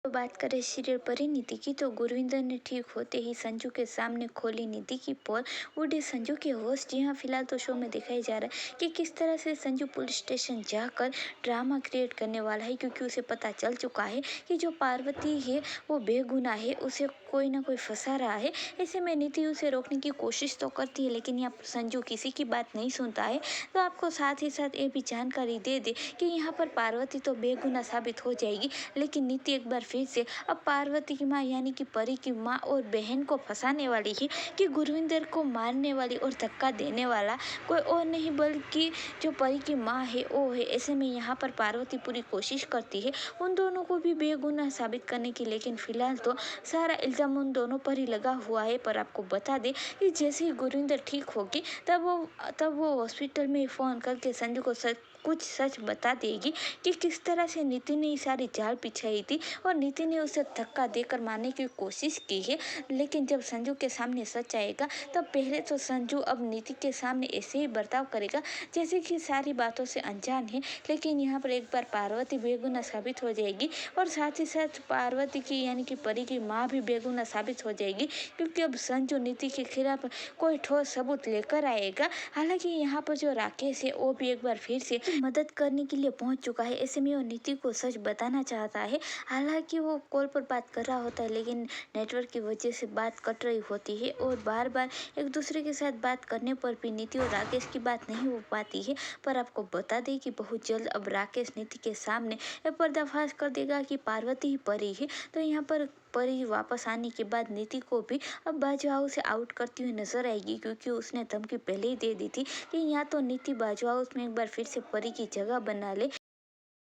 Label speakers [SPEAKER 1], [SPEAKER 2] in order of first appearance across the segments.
[SPEAKER 1] तो बात करें सीरियल परिणीति की, तो गुरविंदर ने ठीक होते ही संजू के सामने खोली नीति की पोल। उड़े संजू के होश। जी हाँ, फिलहाल तो शो में दिखाई जा रहा है कि किस तरह से संजू पुलिस स्टेशन जाकर ड्रामा क्रिएट करने वाला है, क्योंकि उसे पता चल चुका है कि जो पार्वती है वो बेगुनाह है, उसे कोई ना कोई फंसा रहा है। ऐसे में नीति उसे रोकने की कोशिश तो करती है, लेकिन यहाँ संजू किसी की बात नहीं सुनता है। तो आपको साथ ही साथ ये भी जानकारी दे दे कि यहाँ पर पार्वती तो बेगुनाह साबित हो जाएगी, लेकिन नीति एक बार फिर से अब पार्वती की माँ यानी कि परी की माँ और बहन को फंसाने वाली है कि गुरविंदर को मारने वाली और धक्का देने वाला कोई और नहीं बल्कि जो परी की माँ है वो है। ऐसे में यहाँ पर पार्वती पूरी कोशिश करती है उन दोनों को भी बेगुनाह साबित करने की, लेकिन फिलहाल तो सारा इल्जाम उन दोनों पर ही लगा हुआ है। पर आपको बता दें कि जैसे ही गुरविंदर ठीक होगी तब वो हॉस्पिटल में फ़ोन करके संजू को कुछ सच बता देगी कि किस तरह से नीति ने सारी जाल बिछाई थी और नीति ने उसे धक्का देकर मारने की कोशिश की है। लेकिन जब संजू के सामने सच आएगा तब पहले तो संजू अब नीति के सामने ऐसे ही बर्ताव करेगा जैसे कि सारी बातों से अनजान है। लेकिन यहाँ पर एक बार पार्वती बेगुनाह साबित हो जाएगी और साथ ही साथ पार्वती की यानी कि परी की माँ भी बेगुनाह साबित हो जाएगी, क्योंकि अब संजू नीति के खिलाफ कोई ठोस सबूत लेकर आएगा। हालांकि यहाँ पर जो राकेश है वो भी एक बार फिर से मदद करने के लिए पहुंच चुका है। ऐसे में वो नीति को सच बताना चाहता है। हालांकि वो कॉल पर बात कर रहा होता है, लेकिन नेटवर्क की वजह से बात कट रही होती है और बार बार एक दूसरे के साथ बात करने पर भी नीति और राकेश की बात नहीं हो पाती है। पर आपको बता दें कि बहुत जल्द अब राकेश नीति के सामने पर्दाफाश कर देगा कि पार्वती ही परी है। तो यहाँ पर परी वापस आने के बाद नीति को भी अब बाजू हाउस से आउट करती हुई नजर आएगी, क्योंकि उसने धमकी पहले ही दे दी थी कि यहाँ तो नीति बाजू हाउस में एक बार फिर से परी की जगह बना ले,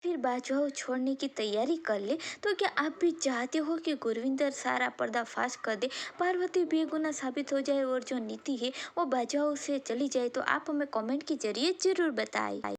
[SPEAKER 1] फिर बाजू हाउस छोड़ने की तैयारी कर ले। तो क्या आप भी चाहते हो कि गुरविंदर सारा पर्दाफाश कर दे, पार्वती बेगुनाह साबित हो जाए और जो नीति है वो बाजू हाउस से चली जाए? तो आप हमें कमेंट के जरिए जरूर बताएं।